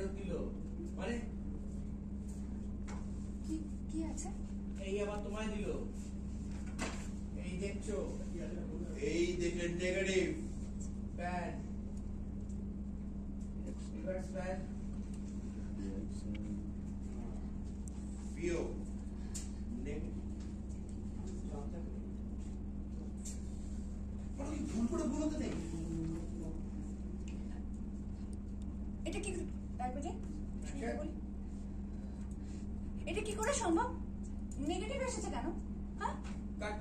ফেরত দিল মানে কি আছে? এই আবার তোমায় দিল। এই দেখছো, এই দেখে নেগেটিভ ব্যাড রিভার্স ব্যাড পিও নেগেটিভ। মানে ভুল করে বলতে নেই। এটা কি তারপরে বলি, এটা কি করে সম্ভব? নেগেটিভ এসেছে কেন? হ্যাঁ, কাট